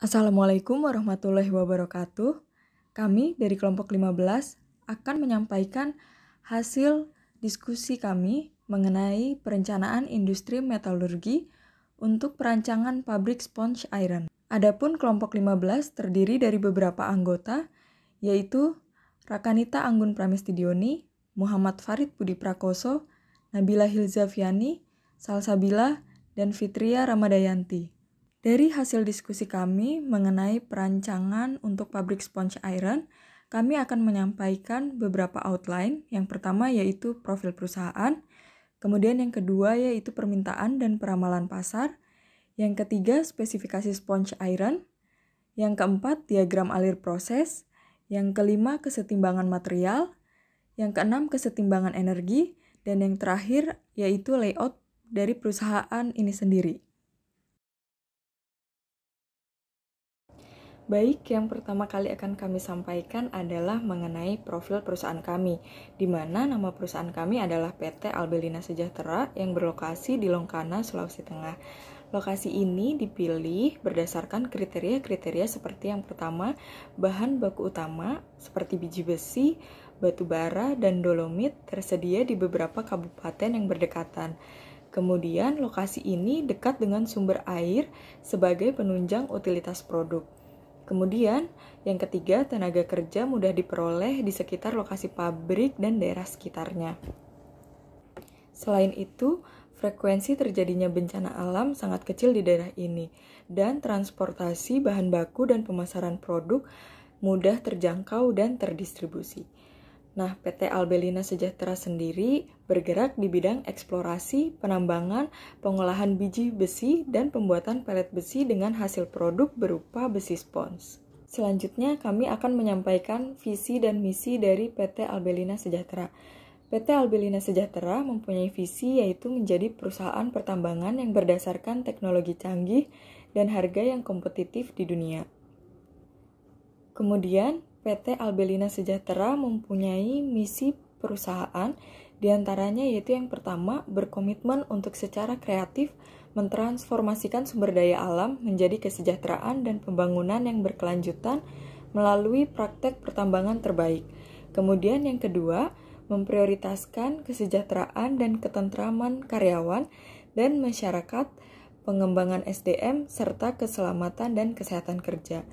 Assalamualaikum warahmatullahi wabarakatuh. Kami dari kelompok 15 akan menyampaikan hasil diskusi kami mengenai perencanaan industri metalurgi untuk perancangan pabrik sponge iron. Adapun kelompok 15 terdiri dari beberapa anggota, yaitu Rakanita Anggun Pramestidioni, Muhammad Farid Budi Prakoso, Nabila Hilzafiani, Salsabila, dan Fitria Ramadayanti. Dari hasil diskusi kami mengenai perancangan untuk pabrik sponge iron, kami akan menyampaikan beberapa outline. Yang pertama yaitu profil perusahaan, kemudian yang kedua yaitu permintaan dan peramalan pasar, yang ketiga spesifikasi sponge iron, yang keempat diagram alir proses, yang kelima kesetimbangan material, yang keenam kesetimbangan energi, dan yang terakhir yaitu layout dari perusahaan ini sendiri. Baik, yang pertama kali akan kami sampaikan adalah mengenai profil perusahaan kami, di mana nama perusahaan kami adalah PT Albelina Sejahtera yang berlokasi di Longkana, Sulawesi Tengah. Lokasi ini dipilih berdasarkan kriteria-kriteria seperti yang pertama, bahan baku utama seperti biji besi, batu bara, dan dolomit tersedia di beberapa kabupaten yang berdekatan. Kemudian, lokasi ini dekat dengan sumber air sebagai penunjang utilitas produk. Kemudian, yang ketiga, tenaga kerja mudah diperoleh di sekitar lokasi pabrik dan daerah sekitarnya. Selain itu, frekuensi terjadinya bencana alam sangat kecil di daerah ini, dan transportasi bahan baku dan pemasaran produk mudah terjangkau dan terdistribusi. Nah, PT Albelina Sejahtera sendiri bergerak di bidang eksplorasi, penambangan, pengolahan biji besi, dan pembuatan pelet besi dengan hasil produk berupa besi spons. Selanjutnya, kami akan menyampaikan visi dan misi dari PT Albelina Sejahtera. PT Albelina Sejahtera mempunyai visi yaitu menjadi perusahaan pertambangan yang berdasarkan teknologi canggih dan harga yang kompetitif di dunia. Kemudian, PT Albelina Sejahtera mempunyai misi perusahaan, diantaranya yaitu yang pertama, berkomitmen untuk secara kreatif mentransformasikan sumber daya alam menjadi kesejahteraan dan pembangunan yang berkelanjutan melalui praktek pertambangan terbaik. Kemudian yang kedua, memprioritaskan kesejahteraan dan ketentraman karyawan dan masyarakat, pengembangan SDM, serta keselamatan dan kesehatan kerja.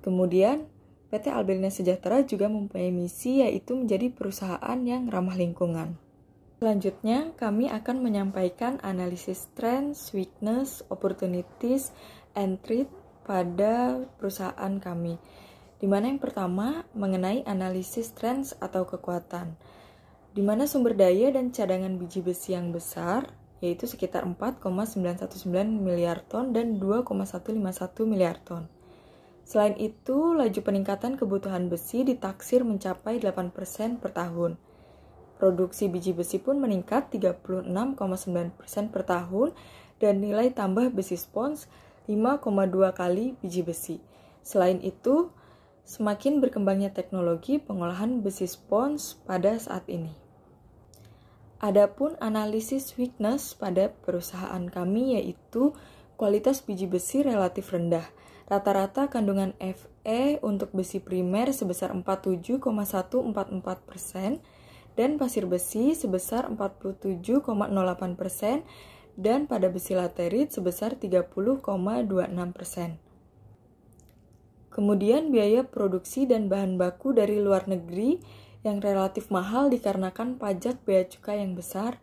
Kemudian, PT Albelina Sejahtera juga mempunyai misi yaitu menjadi perusahaan yang ramah lingkungan. Selanjutnya, kami akan menyampaikan analisis trends, weakness, opportunities, and threat pada perusahaan kami. Di mana yang pertama mengenai analisis trends atau kekuatan. Di mana sumber daya dan cadangan biji besi yang besar, yaitu sekitar 4,919 miliar ton dan 2,151 miliar ton. Selain itu, laju peningkatan kebutuhan besi ditaksir mencapai 8% per tahun. Produksi biji besi pun meningkat 36,9% per tahun dan nilai tambah besi spons 5,2 kali biji besi. Selain itu, semakin berkembangnya teknologi pengolahan besi spons pada saat ini. Adapun analisis weakness pada perusahaan kami yaitu kualitas biji besi relatif rendah. Rata-rata kandungan Fe untuk besi primer sebesar 47,144% dan pasir besi sebesar 47,08% dan pada besi laterit sebesar 30,26%. Kemudian biaya produksi dan bahan baku dari luar negeri yang relatif mahal dikarenakan pajak bea cukai yang besar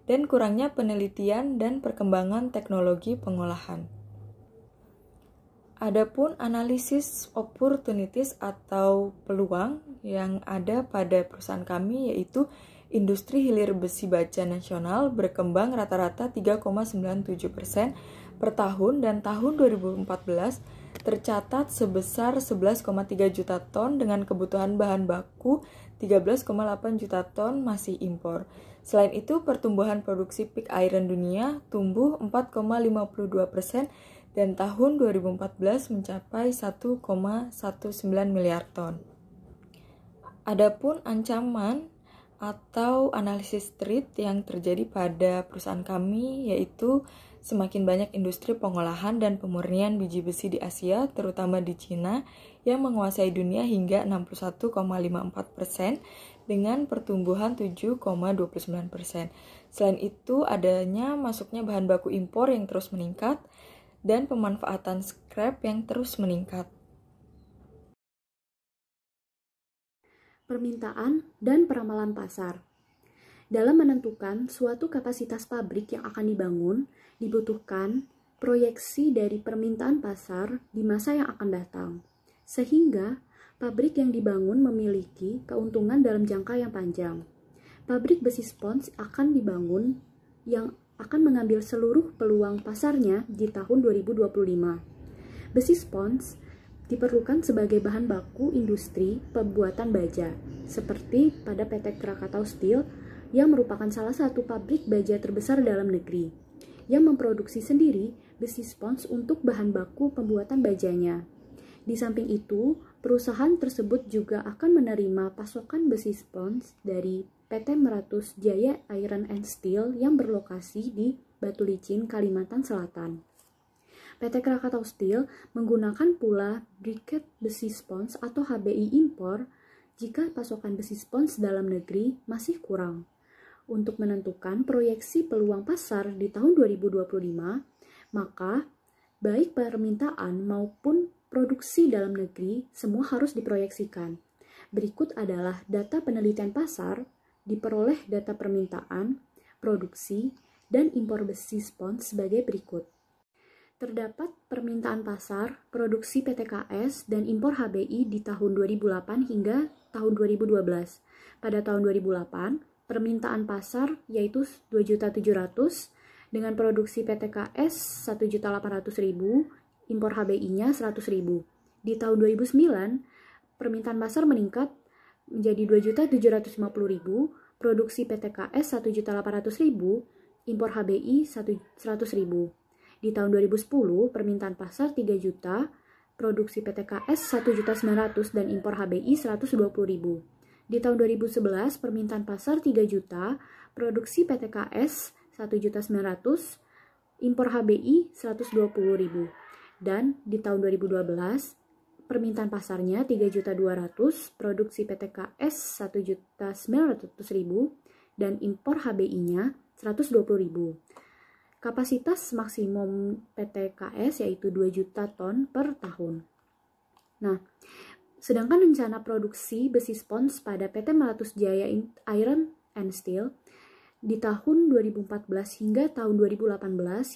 dan kurangnya penelitian dan perkembangan teknologi pengolahan. Adapun analisis opportunities atau peluang yang ada pada perusahaan kami yaitu industri hilir besi baja nasional berkembang rata-rata 3,97% per tahun dan tahun 2014 tercatat sebesar 11,3 juta ton dengan kebutuhan bahan baku 13,8 juta ton masih impor. Selain itu, pertumbuhan produksi peak iron dunia tumbuh 4,52% dan tahun 2014 mencapai 1,19 miliar ton. Adapun ancaman atau analisis threat yang terjadi pada perusahaan kami yaitu Semakin banyak industri pengolahan dan pemurnian biji besi di Asia, terutama di Cina, yang menguasai dunia hingga 61,54% dengan pertumbuhan 7,29%. Selain itu, adanya masuknya bahan baku impor yang terus meningkat dan pemanfaatan scrap yang terus meningkat. Permintaan dan peramalan pasar. Dalam menentukan suatu kapasitas pabrik yang akan dibangun, dibutuhkan proyeksi dari permintaan pasar di masa yang akan datang, sehingga pabrik yang dibangun memiliki keuntungan dalam jangka yang panjang. Pabrik besi spons akan dibangun yang akan mengambil seluruh peluang pasarnya di tahun 2025. Besi spons diperlukan sebagai bahan baku industri pembuatan baja, seperti pada PT Krakatau Steel yang merupakan salah satu pabrik baja terbesar dalam negeri, yang memproduksi sendiri besi spons untuk bahan baku pembuatan bajanya. Di samping itu, perusahaan tersebut juga akan menerima pasokan besi spons dari PT Meratus Jaya Iron and Steel yang berlokasi di Batu Licin, Kalimantan Selatan. PT Krakatau Steel menggunakan pula briket besi spons atau HBI impor jika pasokan besi spons dalam negeri masih kurang. Untuk menentukan proyeksi peluang pasar di tahun 2025, maka baik permintaan maupun produksi dalam negeri semua harus diproyeksikan. Berikut adalah data penelitian pasar diperoleh data permintaan, produksi, dan impor besi spons sebagai berikut. Terdapat permintaan pasar, produksi PTKS, dan impor HBI di tahun 2008 hingga tahun 2012. Pada tahun 2008, permintaan pasar yaitu 2.700.000 dengan produksi PTKS 1.800.000, impor HBI-nya 100.000. Di tahun 2009, permintaan pasar meningkat menjadi 2.750.000, produksi PTKS 1.800.000, impor HBI 100.000. Di tahun 2010, permintaan pasar 3 juta, produksi PTKS 1.900.000 dan impor HBI 120.000. Di tahun 2011, permintaan pasar 3 juta, produksi PTKS 1.900.000, impor HBI 120.000. Dan di tahun 2012, permintaan pasarnya 3.200.000, produksi PTKS 1.900.000 dan impor HBI-nya 120.000. Kapasitas maksimum PTKS yaitu 2 juta ton per tahun. Nah, sedangkan rencana produksi besi spons pada PT Meratus Jaya Iron and Steel di tahun 2014 hingga tahun 2018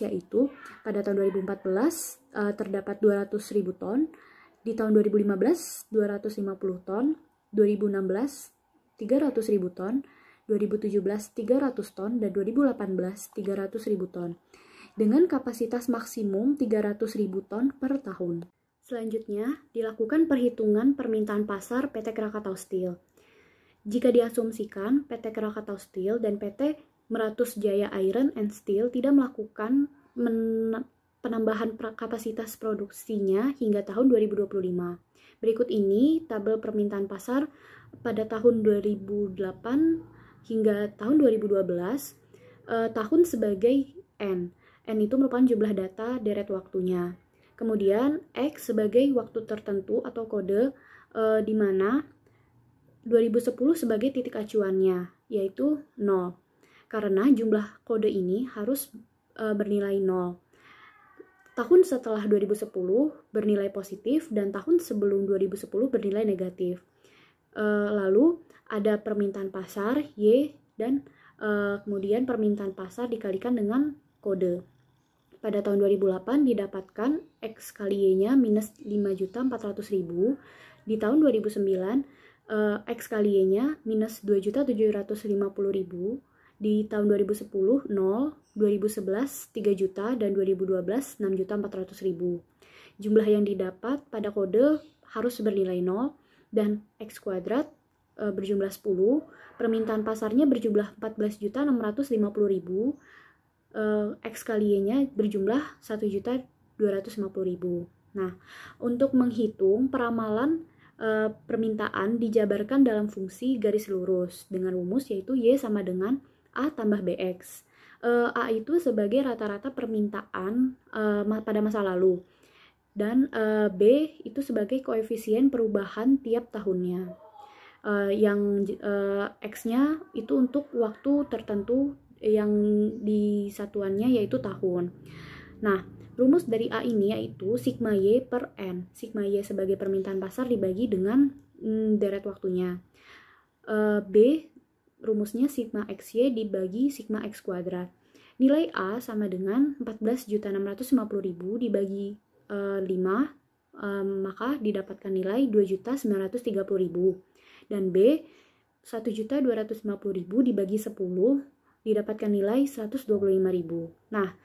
yaitu pada tahun 2014 terdapat 200.000 ton, di tahun 2015 250 ton, 2016 300.000 ton, 2017 300 ton, dan 2018 300.000 ton dengan kapasitas maksimum 300.000 ton per tahun. Selanjutnya, dilakukan perhitungan permintaan pasar PT Krakatau Steel. Jika diasumsikan PT Krakatau Steel dan PT Meratus Jaya Iron and Steel tidak melakukan penambahan kapasitas produksinya hingga tahun 2025. Berikut ini tabel permintaan pasar pada tahun 2008 hingga tahun 2012, tahun sebagai N. N itu merupakan jumlah data deret waktunya. Kemudian X sebagai waktu tertentu atau kode di mana 2010 sebagai titik acuannya, yaitu 0. Karena jumlah kode ini harus bernilai 0. Tahun setelah 2010 bernilai positif dan tahun sebelum 2010 bernilai negatif. Lalu ada permintaan pasar Y dan kemudian permintaan pasar dikalikan dengan kode. Pada tahun 2008 didapatkan X kali Y-nya minus 5.400.000. Di tahun 2009 X kali Y-nya minus 2.750.000. Di tahun 2010 0, 2011 3 juta, dan 2012 6.400.000. Jumlah yang didapat pada kode harus bernilai 0 dan X kuadrat berjumlah 10. Permintaan pasarnya berjumlah 14.650.000. X kali Y-nya berjumlah 1.250.000. Nah, untuk menghitung peramalan permintaan dijabarkan dalam fungsi garis lurus dengan rumus yaitu Y sama dengan A tambah BX. A itu sebagai rata-rata permintaan pada masa lalu, dan B itu sebagai koefisien perubahan tiap tahunnya. Yang X-nya itu untuk waktu tertentu yang di satuannya yaitu tahun. Nah, rumus dari A ini yaitu sigma Y per N. Sigma Y sebagai permintaan pasar dibagi dengan deret waktunya. B, rumusnya sigma XY dibagi sigma X kuadrat. Nilai A sama dengan 14.650.000 dibagi 5, maka didapatkan nilai 2.930.000. Dan B, 1.250.000 dibagi 10 didapatkan nilai 125.000. Nah,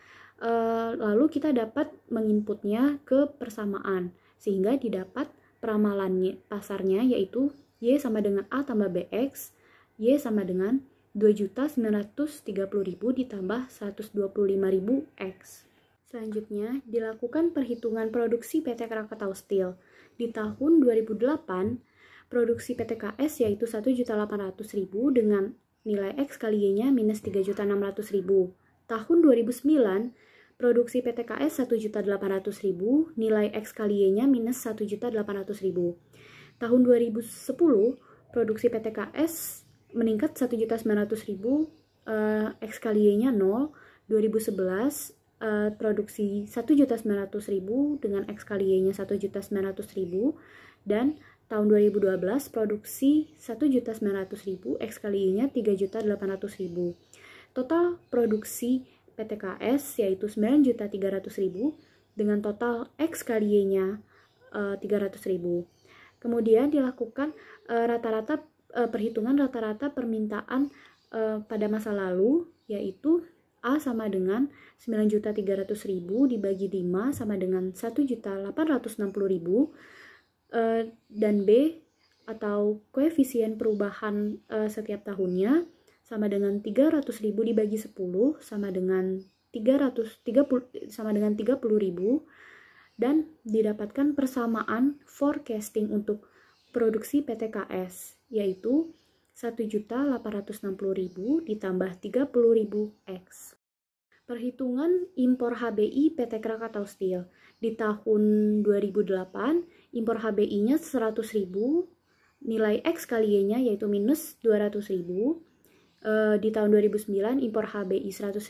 lalu kita dapat menginputnya ke persamaan, sehingga didapat peramalannya pasarnya yaitu Y sama dengan A tambah BX, Y sama dengan 2.930.000 ditambah 125.000X. Selanjutnya, dilakukan perhitungan produksi PT Krakatau Steel. Di tahun 2008, produksi PTKS yaitu 1.800.000 dengan nilai X kali Y-nya minus 3.600.000. Tahun 2009, produksi PTKS 1.800.000, nilai X kali Y-nya minus 1.800.000. Tahun 2010, produksi PTKS meningkat 1.900.000, X kali Y-nya 0. 2011, produksi 1.900.000 dengan X kali Y-nya 1.900.000, dan tahun 2012 produksi 1.900.000, X kali Y-nya 3.800.000. Total produksi PTKS yaitu 9.300.000 dengan total X kali Y-nya 300.000. Kemudian dilakukan perhitungan rata-rata permintaan pada masa lalu, yaitu A sama dengan 9.300.000 dibagi 5 sama dengan 1.860.000, dan B atau koefisien perubahan setiap tahunnya sama dengan 300.000 dibagi 10 sama dengan 30.000, dan didapatkan persamaan forecasting untuk produksi PTKS yaitu 1.860.000 ditambah 30.000X. Perhitungan impor HBI PT Krakatau Steel. Di tahun 2008, impor HBI-nya 100.000, nilai X kali Y-nya yaitu minus 200.000. Di tahun 2009, impor HBI 100.000,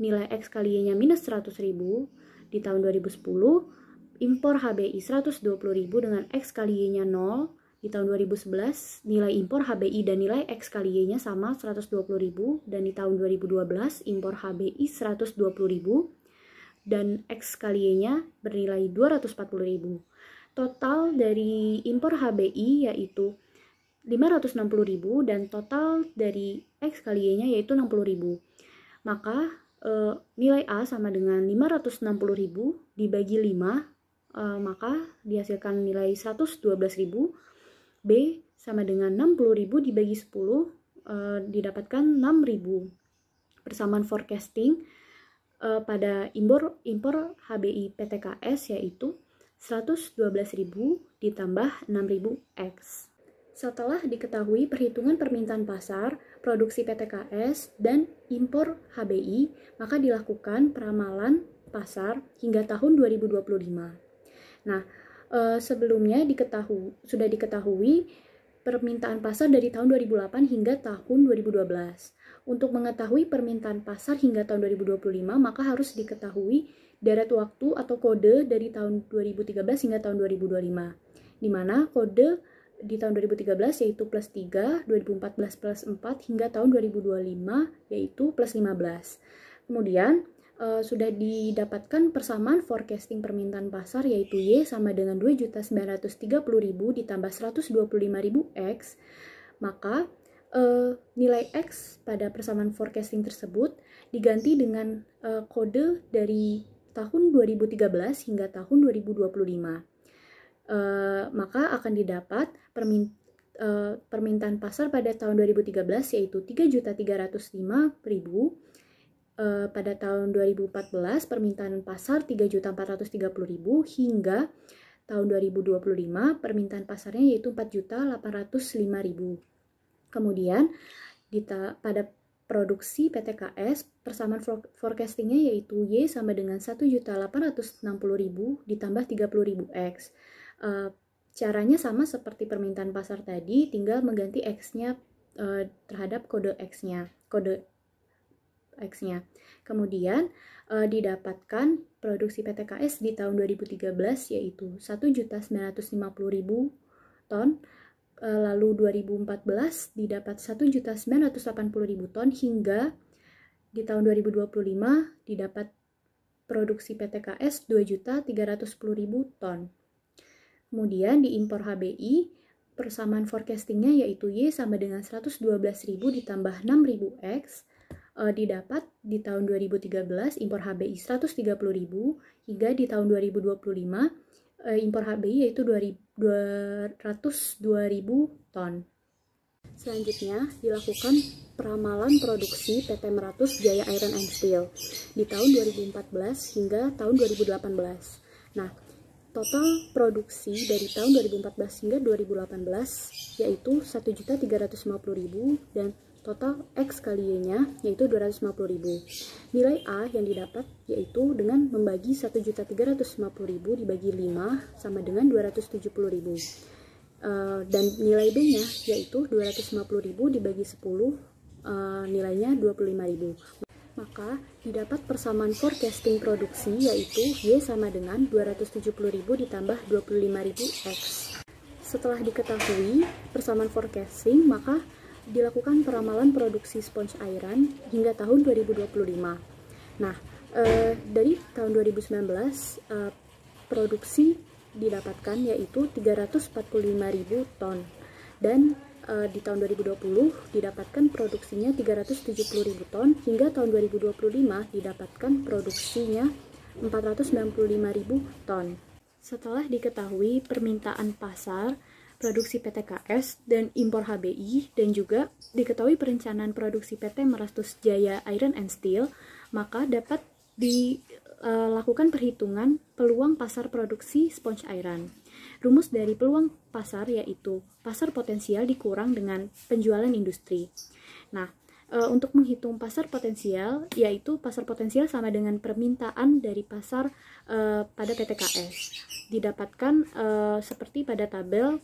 nilai X kali Y-nya minus 100.000. Di tahun 2010, impor HBI 120.000 dengan X kali Y-nya 0. Di tahun 2011, nilai impor HBI dan nilai X kali Y-nya sama 120.000, dan di tahun 2012, impor HBI 120.000 dan X kali Y-nya bernilai 240.000. Total dari impor HBI yaitu 560.000 dan total dari X kali Y-nya yaitu 60.000. Maka nilai A sama dengan 560.000 dibagi 5, maka dihasilkan nilai 112.000. B sama dengan 60.000 dibagi 10, didapatkan 6.000. Persamaan forecasting pada impor HBI PTKS yaitu 112.000 ditambah 6.000X. Setelah diketahui perhitungan permintaan pasar, produksi PTKS, dan impor HBI, maka dilakukan peramalan pasar hingga tahun 2025. Nah, sebelumnya sudah diketahui permintaan pasar dari tahun 2008 hingga tahun 2012. Untuk mengetahui permintaan pasar hingga tahun 2025, maka harus diketahui deret waktu atau kode dari tahun 2013 hingga tahun 2025, di mana kode di tahun 2013 yaitu plus 3, 2014 plus 4, hingga tahun 2025 yaitu plus 15. Kemudian sudah didapatkan persamaan forecasting permintaan pasar yaitu Y sama dengan 2.930.000 ditambah 125.000X, maka nilai X pada persamaan forecasting tersebut diganti dengan kode dari tahun 2013 hingga tahun 2025. Maka akan didapat permintaan pasar pada tahun 2013 yaitu 3.305.000, pada tahun 2014 permintaan pasar 3.430.000, hingga tahun 2025 permintaan pasarnya yaitu 4.805.000. Kemudian pada produksi PTKS, persamaan forecastingnya yaitu Y sama dengan 1.860.000 ditambah 30.000 X. Caranya sama seperti permintaan pasar tadi, tinggal mengganti X-nya terhadap kode X-nya. Kemudian didapatkan produksi PTKS di tahun 2013 yaitu 1.950.000 ton. Lalu 2014 didapat 1.980.000 ton hingga di tahun 2025 didapat produksi PTKS 2.310.000 ton. Kemudian di impor HBI, persamaan forecastingnya yaitu Y sama dengan 112.000 ditambah 6.000 X, didapat di tahun 2013 impor HBI 130.000 hingga di tahun 2025 impor HBI yaitu 202.000 ton. Selanjutnya dilakukan peramalan produksi PT Meratus Jaya Iron and Steel di tahun 2014 hingga tahun 2018. Nah, total produksi dari tahun 2014 hingga 2018 yaitu 1.350.000 dan total X kali Y-nya yaitu 250.000. Nilai A yang didapat yaitu dengan membagi 1.350.000 dibagi 5 sama dengan 270.000. Dan nilai B-nya yaitu 250.000 dibagi 10, nilainya 25.000. Maka didapat persamaan forecasting produksi yaitu Y sama dengan 270.000 ditambah 25.000 X. Setelah diketahui persamaan forecasting, maka dilakukan peramalan produksi sponge iron hingga tahun 2025. Nah, dari tahun 2019 produksi didapatkan yaitu 345.000 ton dan di tahun 2020 didapatkan produksinya 370.000 ton hingga tahun 2025 didapatkan produksinya 495.000 ton. Setelah diketahui permintaan pasar, produksi PTKS dan impor HBI dan juga diketahui perencanaan produksi PT Meratus Jaya Iron and Steel, maka dapat dilakukan perhitungan peluang pasar produksi sponge iron. Rumus dari peluang pasar yaitu pasar potensial dikurang dengan penjualan industri. Nah, untuk menghitung pasar potensial, yaitu pasar potensial sama dengan permintaan dari pasar pada PTKS. Didapatkan seperti pada tabel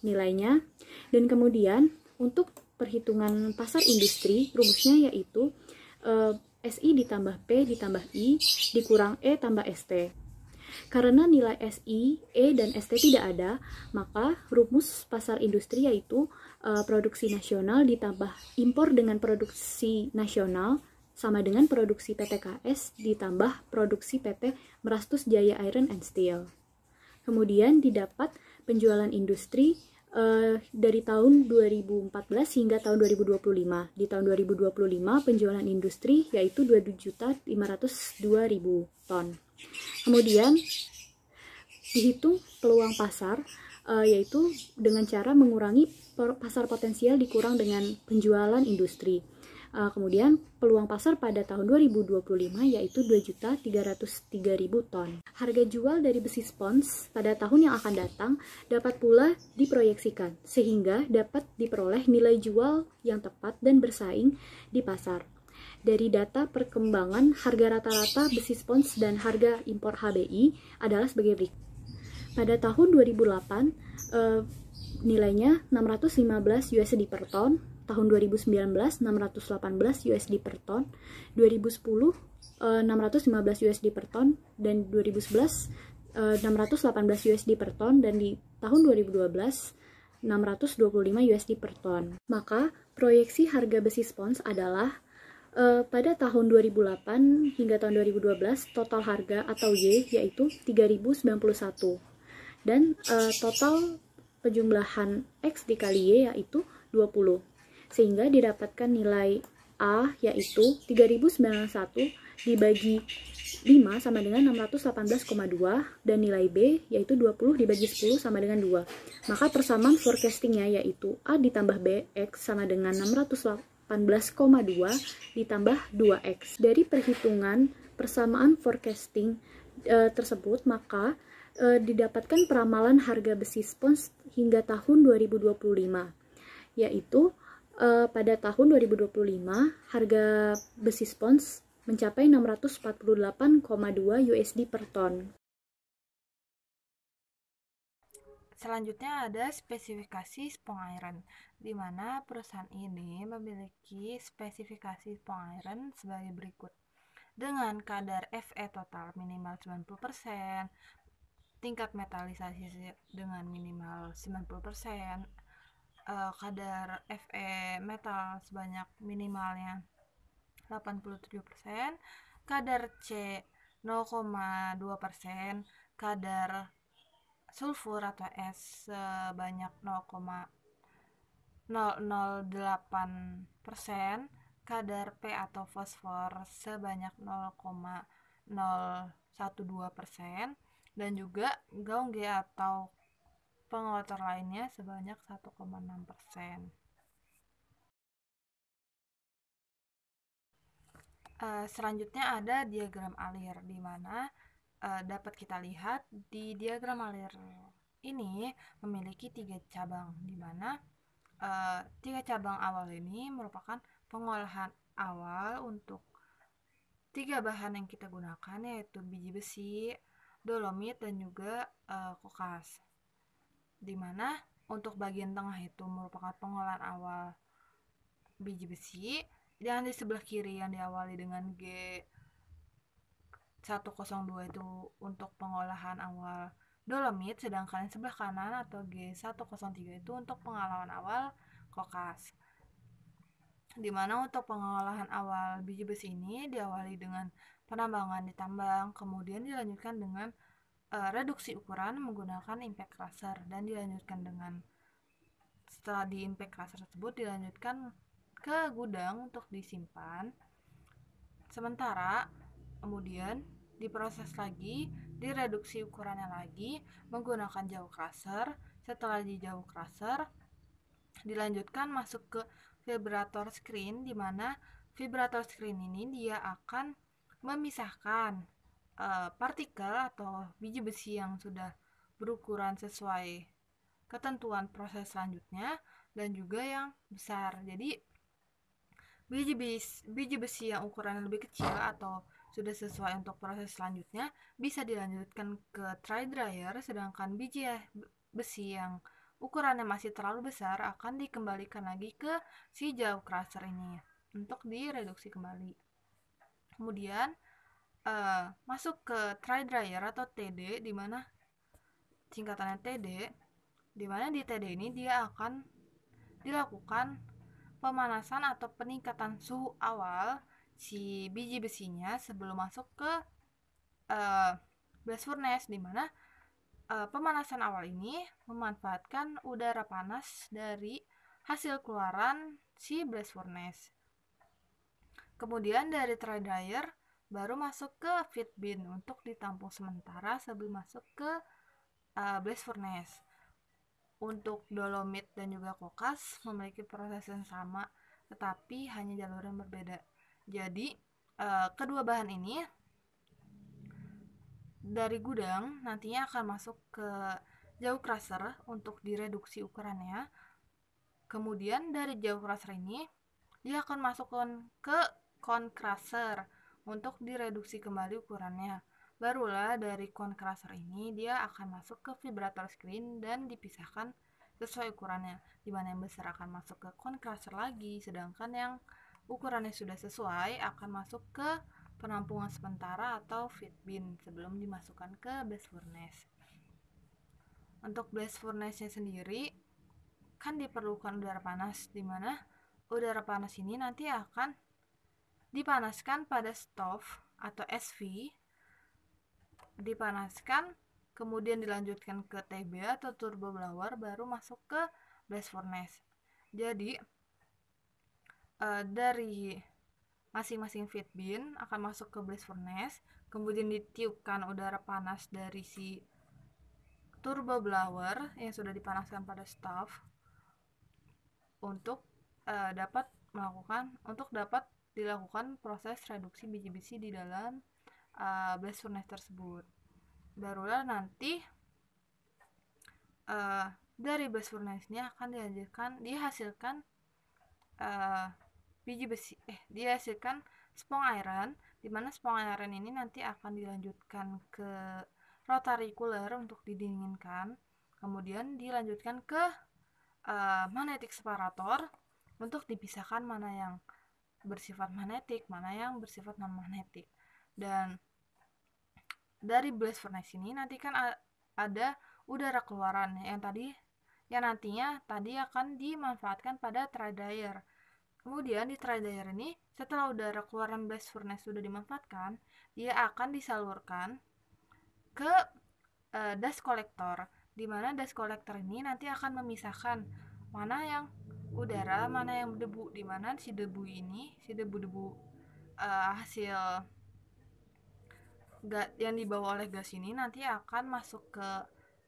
nilainya. Dan kemudian untuk perhitungan pasar industri, rumusnya yaitu SI ditambah P ditambah I dikurang E tambah ST. Karena nilai SI, E, dan ST tidak ada, maka rumus pasar industri yaitu produksi nasional ditambah impor dengan produksi nasional sama dengan produksi PTKS ditambah produksi PT Meratus Jaya Iron and Steel. Kemudian didapat penjualan industri dari tahun 2014 hingga tahun 2025. Di tahun 2025 penjualan industri yaitu 2.502.000 ton. Kemudian dihitung peluang pasar yaitu dengan cara mengurangi pasar potensial dikurang dengan penjualan industri. Kemudian peluang pasar pada tahun 2025 yaitu 2.303.000 ton. Harga jual dari besi spons pada tahun yang akan datang dapat pula diproyeksikan sehingga dapat diperoleh nilai jual yang tepat dan bersaing di pasar. Dari data perkembangan harga rata-rata besi spons dan harga impor HBI adalah sebagai berikut. Pada tahun 2008 nilainya 615 USD per ton, tahun 2019 618 USD per ton, 2010 615 USD per ton, dan 2011 618 USD per ton, dan di tahun 2012 625 USD per ton. Maka proyeksi harga besi spons adalah pada tahun 2008 hingga tahun 2012 total harga atau Y yaitu 3091 dan total penjumlahan X dikali Y yaitu 20 sehingga didapatkan nilai A yaitu 3091 dibagi 5 sama dengan 618,2 dan nilai B yaitu 20 dibagi 10 sama dengan 2. Maka persamaan forecastingnya yaitu A ditambah B X sama dengan 618,2 ditambah 2X. Dari perhitungan persamaan forecasting tersebut, maka didapatkan peramalan harga besi spons hingga tahun 2025, yaitu Pada tahun 2025, harga besi spons mencapai 648,2 USD per ton. Selanjutnya ada spesifikasi spong iron, di mana perusahaan ini memiliki spesifikasi spong iron sebagai berikut. Dengan kadar Fe total minimal 90%, tingkat metalisasi dengan minimal 90%, kadar Fe metal sebanyak minimalnya 87%, kadar C 0,2%, kadar sulfur atau es sebanyak 0,008%, kadar P atau fosfor sebanyak 0,012%, dan juga gaung G atau pengotor lainnya sebanyak 1,6%. Selanjutnya ada diagram alir, di mana dapat kita lihat di diagram alir ini memiliki 3 cabang, di mana 3 cabang awal ini merupakan pengolahan awal untuk 3 bahan yang kita gunakan, yaitu biji besi, dolomit, dan juga kokas. Di mana untuk bagian tengah itu merupakan pengolahan awal biji besi, dan di sebelah kiri yang diawali dengan G102 itu untuk pengolahan awal dolomit, sedangkan yang sebelah kanan atau G103 itu untuk pengolahan awal kokas. Dimana untuk pengolahan awal biji besi ini diawali dengan penambangan di tambang, kemudian dilanjutkan dengan reduksi ukuran menggunakan impact crusher, dan dilanjutkan dengan setelah di impact crusher tersebut dilanjutkan ke gudang untuk disimpan. Sementara kemudian diproses lagi, direduksi ukurannya lagi menggunakan jauh crusher. Setelah di jauh crusher dilanjutkan masuk ke vibrator screen, di mana vibrator screen ini dia akan memisahkan partikel atau biji besi yang sudah berukuran sesuai ketentuan proses selanjutnya dan juga yang besar. Jadi biji besi yang ukurannya lebih kecil atau sudah sesuai untuk proses selanjutnya bisa dilanjutkan ke dry dryer, sedangkan biji besi yang ukurannya masih terlalu besar akan dikembalikan lagi ke si jauh crusher ini untuk direduksi kembali. Kemudian masuk ke dry dryer atau TD, di mana singkatannya TD, di mana di TD ini dia akan dilakukan pemanasan atau peningkatan suhu awal si biji besinya sebelum masuk ke blast furnace, di mana pemanasan awal ini memanfaatkan udara panas dari hasil keluaran si blast furnace. Kemudian dari dry dryer baru masuk ke feed bin untuk ditampung sementara sebelum masuk ke blast furnace. Untuk dolomit dan juga kokas memiliki proses yang sama, tetapi hanya jalur yang berbeda. Jadi kedua bahan ini dari gudang nantinya akan masuk ke jauh crusher untuk direduksi ukurannya. Kemudian dari jauh crusher ini dia akan masuk ke cone crusher untuk direduksi kembali ukurannya. Barulah dari cone crusher ini dia akan masuk ke vibrator screen dan dipisahkan sesuai ukurannya, di mana yang besar akan masuk ke cone crusher lagi, sedangkan yang ukurannya sudah sesuai akan masuk ke penampungan sementara atau feed bin sebelum dimasukkan ke blast furnace. Untuk blast furnace-nya sendiri kan diperlukan udara panas, di mana udara panas ini nanti akan dipanaskan pada stove atau SV, dipanaskan kemudian dilanjutkan ke TB atau turbo blower baru masuk ke blast furnace. Jadi dari masing-masing feed bin akan masuk ke blast furnace, kemudian ditiupkan udara panas dari si turbo blower yang sudah dipanaskan pada stove untuk dapat dilakukan proses reduksi biji besi di dalam blast furnace tersebut. Barulah nanti dari blast furnace-nya akan dihasilkan biji besi dihasilkan spong iron, di mana spong iron ini nanti akan dilanjutkan ke rotary cooler untuk didinginkan, kemudian dilanjutkan ke magnetic separator untuk dipisahkan mana yang bersifat magnetik, mana yang bersifat non magnetik. Dan dari blast furnace ini nanti kan ada udara keluaran yang nantinya akan dimanfaatkan pada dry dryer. Kemudian di dry dryer ini, setelah udara keluaran blast furnace sudah dimanfaatkan, dia akan disalurkan ke dust collector, di mana dust collector ini nanti akan memisahkan mana yang udara, mana yang debu, di mana si debu hasil yang dibawa oleh gas ini nanti akan masuk ke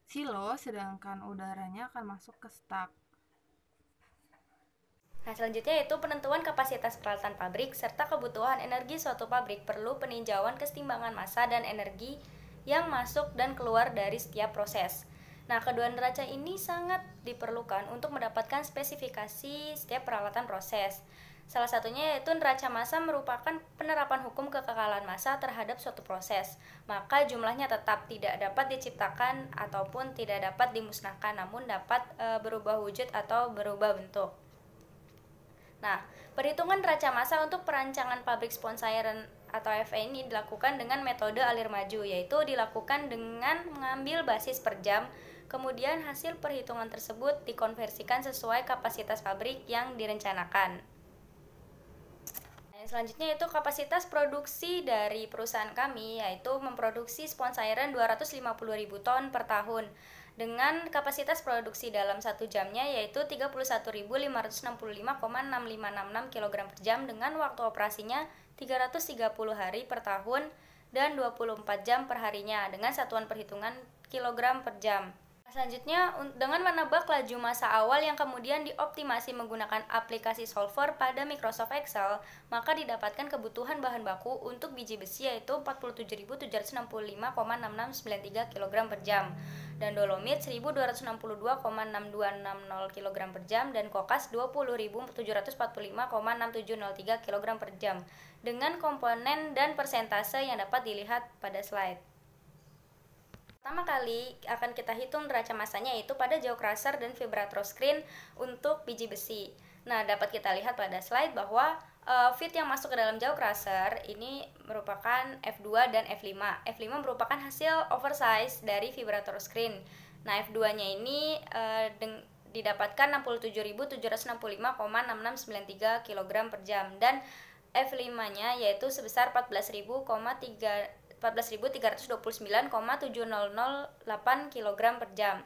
silo, sedangkan udaranya akan masuk ke stak. Nah, selanjutnya yaitu penentuan kapasitas peralatan pabrik serta kebutuhan energi suatu pabrik. Perlu peninjauan kesetimbangan massa dan energi yang masuk dan keluar dari setiap proses. Nah, kedua neraca ini sangat diperlukan untuk mendapatkan spesifikasi setiap peralatan proses. Salah satunya yaitu neraca massa merupakan penerapan hukum kekekalan massa terhadap suatu proses. Maka jumlahnya tetap tidak dapat diciptakan ataupun tidak dapat dimusnahkan, namun dapat berubah wujud atau berubah bentuk. Nah, perhitungan neraca massa untuk perancangan pabrik sponge iron atau FA ini dilakukan dengan metode alir maju, yaitu dilakukan dengan mengambil basis per jam. Kemudian hasil perhitungan tersebut dikonversikan sesuai kapasitas pabrik yang direncanakan. Selanjutnya yaitu kapasitas produksi dari perusahaan kami, yaitu memproduksi sponge iron 250.000 ton per tahun dengan kapasitas produksi dalam 1 jamnya yaitu 31.565,6566 kg per jam dengan waktu operasinya 330 hari per tahun dan 24 jam per harinya dengan satuan perhitungan kilogram per jam. Selanjutnya, dengan menebak laju massa awal yang kemudian dioptimasi menggunakan aplikasi solver pada Microsoft Excel, maka didapatkan kebutuhan bahan baku untuk biji besi yaitu 47.765,6693 kg per jam, dan dolomit 1.262,6260 kg per jam, dan kokas 20.745,6703 kg per jam, dengan komponen dan persentase yang dapat dilihat pada slide. Pertama kali akan kita hitung neraca massanya yaitu pada jaw crusher dan vibrator screen untuk biji besi. Nah, dapat kita lihat pada slide bahwa feed yang masuk ke dalam jaw crusher ini merupakan F2 dan F5. F5 merupakan hasil oversize dari vibrator screen. Nah, F2-nya ini didapatkan 67.765,6693 kg per jam, dan F5-nya yaitu sebesar 14.329,7008 kg per jam.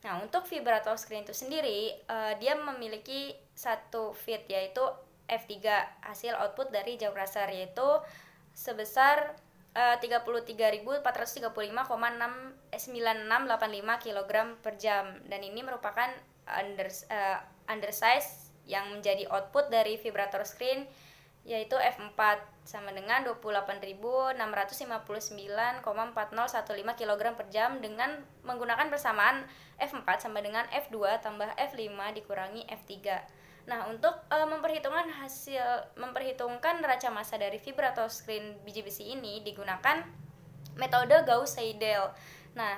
Nah, untuk vibrator screen itu sendiri, dia memiliki satu feed yaitu F3, hasil output dari jaw crusher yaitu sebesar 33.435,9685 kg per jam, dan ini merupakan undersize yang menjadi output dari vibrator screen yaitu F4 sama dengan 28.659,4015 kg per jam dengan menggunakan persamaan F4 sama dengan F2 tambah F5 dikurangi F3. Nah, untuk memperhitungkan neraca massa dari vibrator screen biji besi ini digunakan metode Gauss-Seidel. Nah,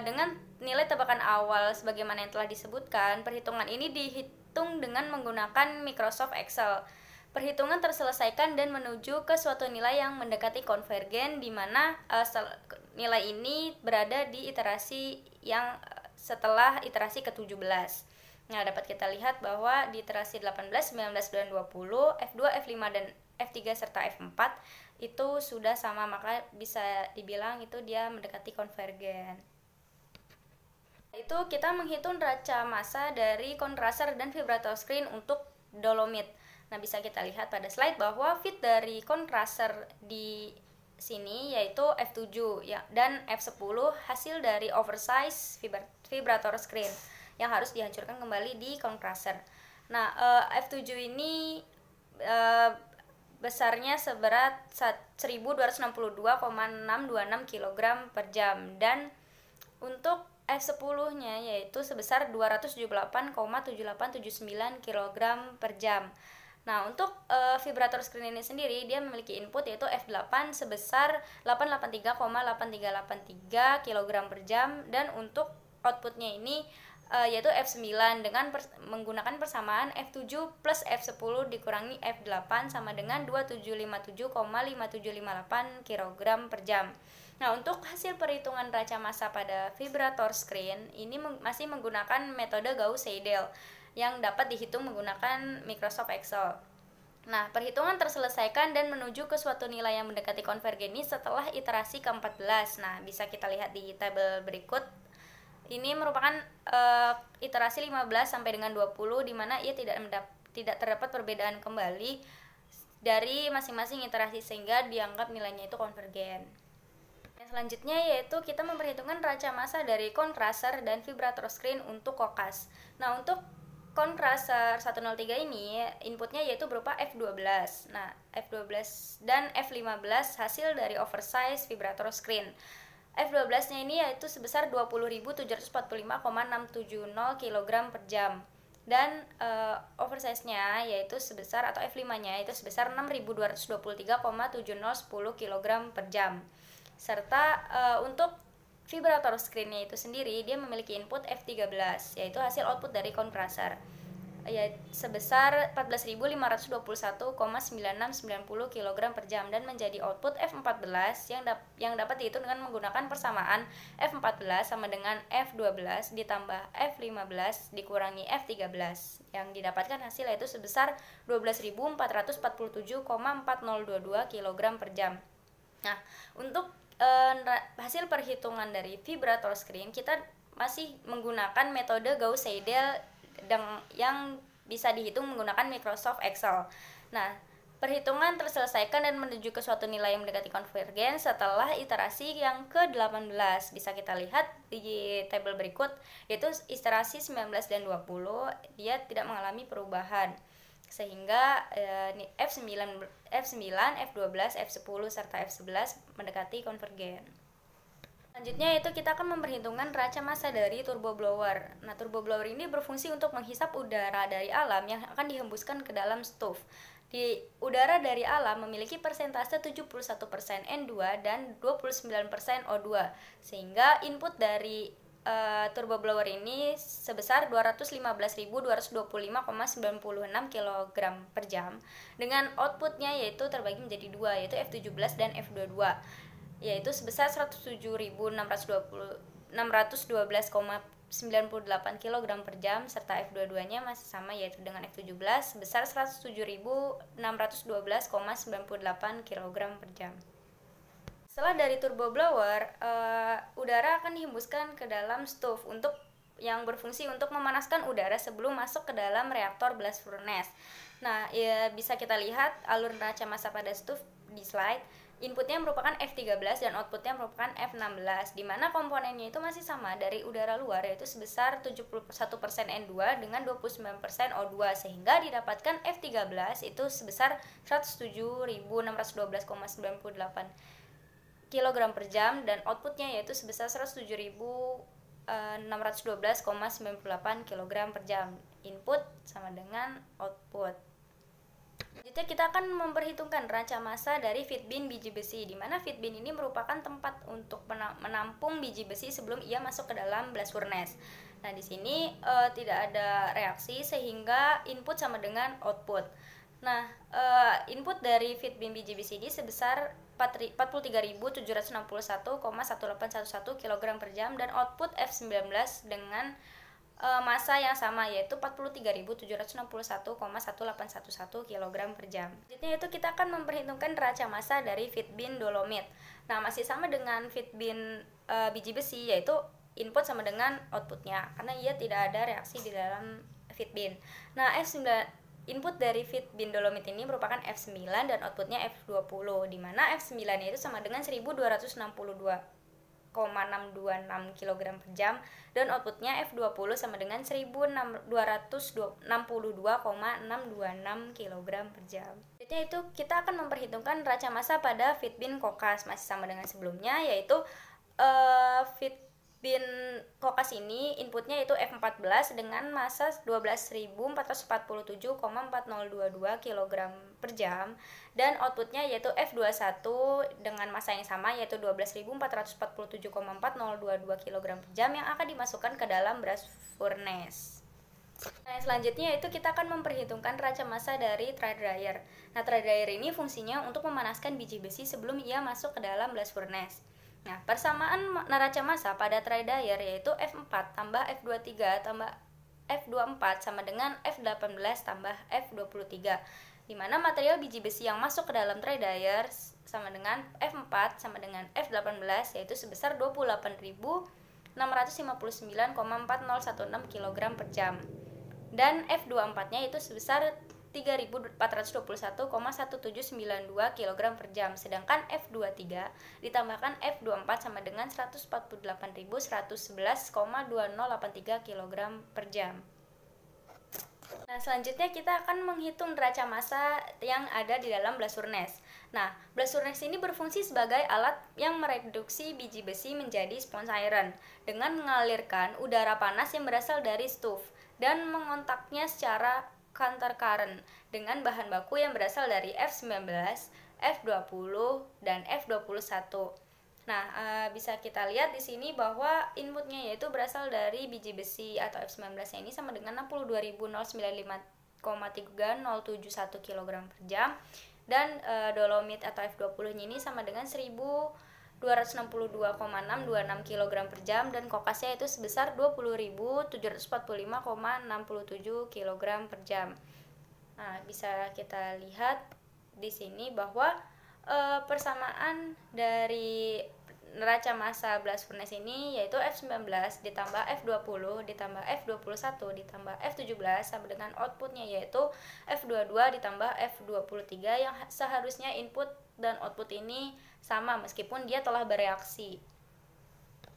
dengan nilai tebakan awal sebagaimana yang telah disebutkan, perhitungan ini dihitung dengan menggunakan Microsoft Excel. Perhitungan terselesaikan dan menuju ke suatu nilai yang mendekati konvergen, di mana nilai ini berada di iterasi yang setelah iterasi ke-17. Nah, dapat kita lihat bahwa di iterasi 18, 19, dan 20, F2, F5, dan F3 serta F4 itu sudah sama, maka bisa dibilang itu dia mendekati konvergen. Itu kita menghitung neraca massa dari compressor dan vibrator screen untuk dolomit. Nah, bisa kita lihat pada slide bahwa feed dari compressor di sini yaitu F7 ya, dan F10 hasil dari oversize vibrator screen yang harus dihancurkan kembali di compressor. Nah, F7 ini besarnya seberat 1.262,626 kg per jam, dan untuk F10-nya yaitu sebesar 278,7879 kg per jam. Nah, untuk vibrator screen ini sendiri dia memiliki input yaitu F8 sebesar 883,8383 kg per jam, dan untuk outputnya ini yaitu F9 dengan menggunakan persamaan F7 plus F10 dikurangi F8 sama dengan 2757,5758 kg per jam. Nah, untuk hasil perhitungan raca massa pada vibrator screen ini masih menggunakan metode Gauss-Seidel yang dapat dihitung menggunakan Microsoft Excel. Nah, perhitungan terselesaikan dan menuju ke suatu nilai yang mendekati konvergen ini setelah iterasi ke-14. Nah, bisa kita lihat di tabel berikut. Ini merupakan iterasi 15 sampai dengan 20 di mana ia tidak terdapat perbedaan kembali dari masing-masing iterasi sehingga dianggap nilainya itu konvergen. Yang selanjutnya yaitu kita memperhitungkan raca massa dari kontraser dan vibrator screen untuk kokas. Nah, untuk kontraser 103 ini inputnya yaitu berupa F12. Nah, F12 dan F15 hasil dari oversize vibrator screen. F12-nya ini yaitu sebesar 20.745,670 kg per jam. Dan oversize-nya yaitu sebesar, atau F5-nya itu sebesar 6.223,7010 kg per jam. Serta untuk vibrator screen-nya itu sendiri dia memiliki input F13 yaitu hasil output dari kompresor sebesar 14.521,9690 kg per jam, dan menjadi output F14 yang dapat dihitung dengan menggunakan persamaan F14 sama dengan F12 ditambah F15 dikurangi F13 yang didapatkan hasil yaitu sebesar 12.447,4022 kg per jam. Nah, untuk hasil perhitungan dari vibrator screen kita masih menggunakan metode Gauss-Seidel yang bisa dihitung menggunakan Microsoft Excel. Nah, perhitungan terselesaikan dan menuju ke suatu nilai yang mendekati konvergen setelah iterasi yang ke-18. Bisa kita lihat di tabel berikut, yaitu iterasi 19 dan 20 dia tidak mengalami perubahan. Sehingga F9, F12, F10 serta F11 mendekati konvergen. Selanjutnya yaitu kita akan memperhitungkan raca massa dari turbo blower. Nah, turbo blower ini berfungsi untuk menghisap udara dari alam yang akan dihembuskan ke dalam stove. Di udara dari alam memiliki persentase 71% N2 dan 29% O2, sehingga input dari turbo blower ini sebesar 215.225,96 kg per jam dengan outputnya yaitu terbagi menjadi dua, yaitu F17 dan F22, yaitu sebesar 107.612,98 kg per jam, serta F22 nya masih sama yaitu dengan F17 sebesar 107.612,98 kg per jam. Setelah dari turbo blower, udara akan dihembuskan ke dalam stove yang berfungsi untuk memanaskan udara sebelum masuk ke dalam reaktor blast furnace. Nah, bisa kita lihat alur raca massa pada stove di slide. Inputnya merupakan F13 dan outputnya merupakan F16, di mana komponennya itu masih sama dari udara luar yaitu sebesar 71% N2 dengan 29% O2, sehingga didapatkan F13 itu sebesar 107.612,98 kg per jam dan outputnya yaitu sebesar 107.612,98 kg per jam. Input sama dengan output. Selanjutnya kita akan memperhitungkan raca massa dari feed bin biji besi, di mana feed bin ini merupakan tempat untuk menampung biji besi sebelum ia masuk ke dalam blast furnace. Nah, di sini tidak ada reaksi sehingga input sama dengan output. Nah, input dari feed bin biji besi ini sebesar 43.761,1811 kg per jam dan output F19 dengan massa yang sama yaitu 43.761,1811 kg per jam. Selanjutnya itu kita akan memperhitungkan raca massa dari feed bin dolomit. Nah, masih sama dengan feed bin biji besi yaitu input sama dengan outputnya karena ia tidak ada reaksi di dalam feed bin. Nah, input dari feed bin dolomit ini merupakan F9 dan outputnya F20, di mana F9 itu sama dengan 1262,626 kg per jam dan outputnya F20 sama dengan 1262,626 kg per jam. Selanjutnya itu kita akan memperhitungkan raca massa pada feed bin kokas, masih sama dengan sebelumnya yaitu feed Bin kokas ini inputnya itu F14 dengan massa 12.447,4022 kg per jam, dan outputnya yaitu F21 dengan massa yang sama yaitu 12.447,4022 kg per jam yang akan dimasukkan ke dalam blast furnace. Nah, selanjutnya itu kita akan memperhitungkan neraca massa dari tray dryer. Nah, tray dryer ini fungsinya untuk memanaskan biji besi sebelum ia masuk ke dalam blast furnace. Nah, persamaan neraca massa pada tray dryer yaitu F4 tambah F23 tambah F24 sama dengan F18 tambah F23, di mana material biji besi yang masuk ke dalam tray dryer sama dengan F4 sama dengan F18 yaitu sebesar 28.659,4016 kg per jam. Dan F24-nya itu sebesar 3.421,1792 kg per jam, sedangkan F23 ditambahkan F24 sama dengan 148.111,2083 kg per jam. Nah, selanjutnya kita akan menghitung neraca massa yang ada di dalam blast furnace. Nah, blast furnace ini berfungsi sebagai alat yang mereduksi biji besi menjadi sponge iron dengan mengalirkan udara panas yang berasal dari stove dan mengontaknya secara counter current dengan bahan baku yang berasal dari F19, F20, dan F21. Nah, bisa kita lihat di sini bahwa inputnya yaitu berasal dari biji besi atau F19 ini sama dengan 62.095,3071 kg per jam, dan dolomit atau F20 ini sama dengan 1.262,626 kg per jam, dan kokasnya itu sebesar 20.745,67 kg per jam. Nah, bisa kita lihat di sini bahwa persamaan dari neraca massa blast furnace ini yaitu F19 ditambah F20 ditambah F21 ditambah F17 sama dengan outputnya yaitu F22 ditambah F23 yang seharusnya input dan output ini sama meskipun dia telah bereaksi.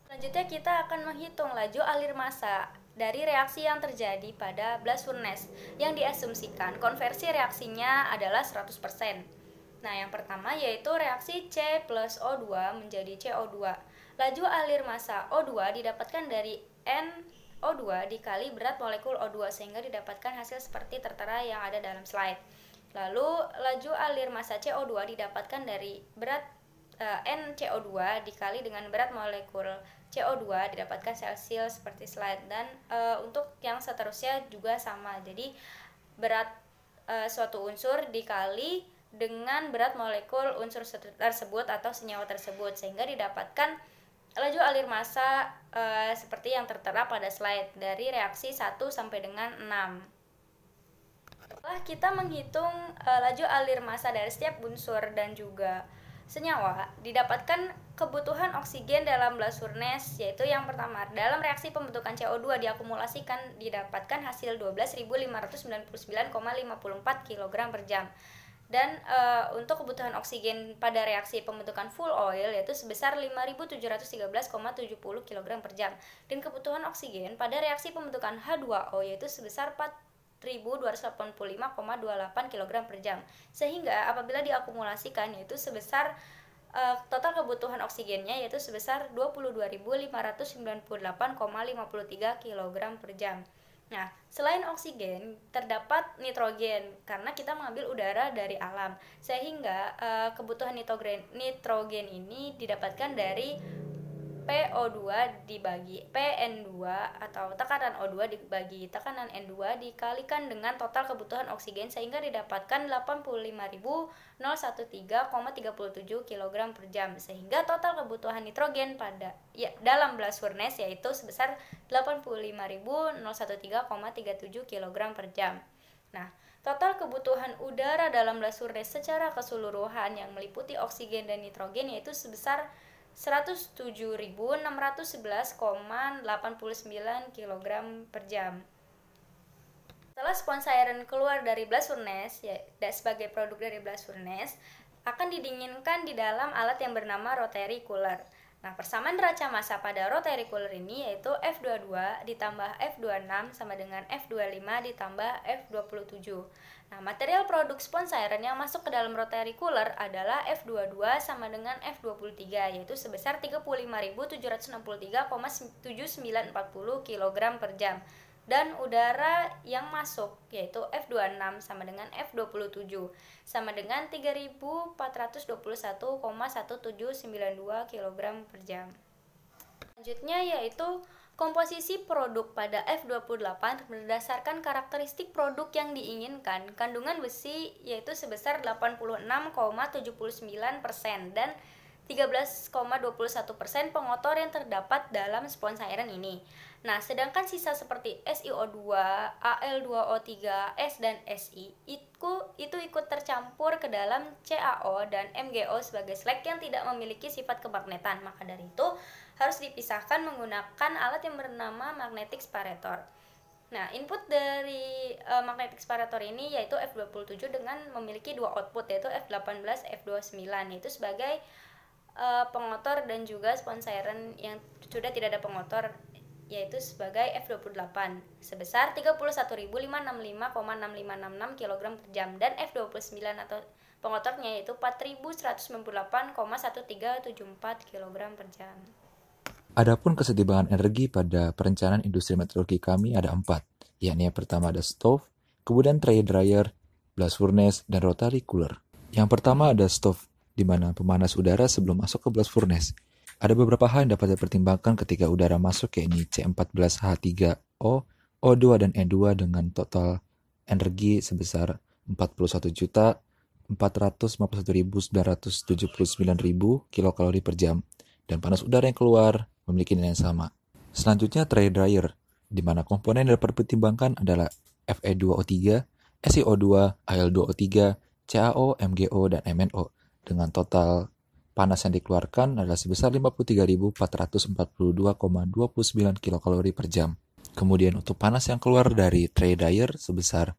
Selanjutnya kita akan menghitung laju alir massa dari reaksi yang terjadi pada blast furnace yang diasumsikan konversi reaksinya adalah 100%. Nah, yang pertama yaitu reaksi C plus O2 menjadi CO2. Laju alir massa O2 didapatkan dari NO2 dikali berat molekul O2 sehingga didapatkan hasil seperti tertera yang ada dalam slide. Lalu, laju alir massa CO2 didapatkan dari berat NCO2 dikali dengan berat molekul CO2 didapatkan Celsius seperti slide, dan untuk yang seterusnya juga sama. Jadi, berat suatu unsur dikali dengan berat molekul unsur tersebut atau senyawa tersebut sehingga didapatkan laju alir massa seperti yang tertera pada slide dari reaksi 1 sampai dengan 6. Setelah kita menghitung laju alir massa dari setiap unsur dan juga senyawa, didapatkan kebutuhan oksigen dalam blast furnace, yaitu yang pertama, dalam reaksi pembentukan CO2 diakumulasikan didapatkan hasil 12.599,54 kg per jam. Dan untuk kebutuhan oksigen pada reaksi pembentukan full oil yaitu sebesar 5.713,70 kg per jam. Dan kebutuhan oksigen pada reaksi pembentukan H2O yaitu sebesar 4.285,28 kg per jam. Sehingga apabila diakumulasikan yaitu sebesar total kebutuhan oksigennya yaitu sebesar 22.598,53 kg per jam. Nah, selain oksigen, terdapat nitrogen karena kita mengambil udara dari alam, sehingga kebutuhan nitrogen ini didapatkan dari PO2 dibagi PN2 atau tekanan O2 dibagi tekanan N2 dikalikan dengan total kebutuhan oksigen sehingga didapatkan 85.013,37 kg per jam, sehingga total kebutuhan nitrogen dalam blast furnace yaitu sebesar 85.013,37 kg per jam. Nah, total kebutuhan udara dalam blast furnace secara keseluruhan yang meliputi oksigen dan nitrogen yaitu sebesar 107.611,89 kg per jam. Setelah sponge iron keluar dari blast furnace sebagai produk dari blast furnace akan didinginkan di dalam alat yang bernama rotary cooler. Nah, persamaan neraca massa pada rotary cooler ini yaitu F22 ditambah F26 sama dengan F25 ditambah F27. Nah, material produk sponsairan yang masuk ke dalam rotary cooler adalah F22 sama dengan F23 yaitu sebesar 35.763,7940 kg per jam. Dan udara yang masuk yaitu F26 sama dengan F27 sama dengan 3.421,1792 kg per jam. Selanjutnya yaitu komposisi produk pada F28 berdasarkan karakteristik produk yang diinginkan. Kandungan besi yaitu sebesar 86,79% dan 13,21% pengotor yang terdapat dalam sponsairan ini. Nah, sedangkan sisa seperti SiO2, Al2O3, S dan Si itu ikut tercampur ke dalam CaO dan MgO sebagai slag yang tidak memiliki sifat kemagnetan. Maka dari itu harus dipisahkan menggunakan alat yang bernama magnetic separator. Nah, input dari magnetic separator ini yaitu F27 dengan memiliki dua output yaitu F18, F29 yaitu sebagai pengotor dan juga sponsairan yang sudah tidak ada pengotor yaitu sebagai F28 sebesar 31.565,6566 kg per jam dan F29 atau pengotornya yaitu 4.198,1374 kg per jam. Adapun kesetimbangan energi pada perencanaan industri metalurgi kami ada 4, yakni yang pertama ada stove, kemudian tray dryer, blast furnace, dan rotary cooler. Yang pertama ada stove, di mana pemanas udara sebelum masuk ke blast furnace. Ada beberapa hal yang dapat dipertimbangkan ketika udara masuk, yakni C14H3O, O2 dan N2 dengan total energi sebesar 41.451.979.000 kilokalori per jam, dan panas udara yang keluar memiliki nilai yang sama. Selanjutnya tray dryer, di mana komponen yang dapat dipertimbangkan adalah Fe2O3, SiO2, Al2O3, CaO, MgO, dan MnO, dengan total panas yang dikeluarkan adalah sebesar 53.442,29 kilokalori per jam. Kemudian untuk panas yang keluar dari tray dryer sebesar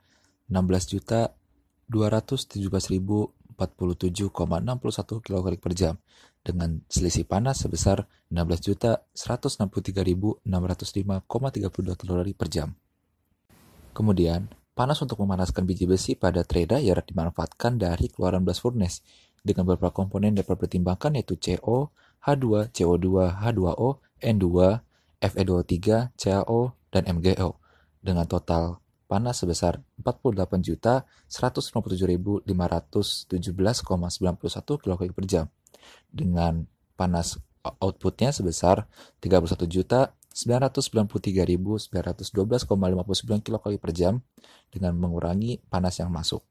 16.217.047,61 kilokalori per jam dengan selisih panas sebesar 16.163.605,32 kalori per jam. Kemudian, panas untuk memanaskan biji besi pada tray dryer dimanfaatkan dari keluaran blast furnace dengan beberapa komponen dapat dipertimbangkan yaitu CO, H2, CO2, H2O, N2, Fe2O3, CaO, dan MgO dengan total panas sebesar 48.557.517,91 kcal per jam dengan panas outputnya sebesar 31.993.912,59 kcal per jam dengan mengurangi panas yang masuk.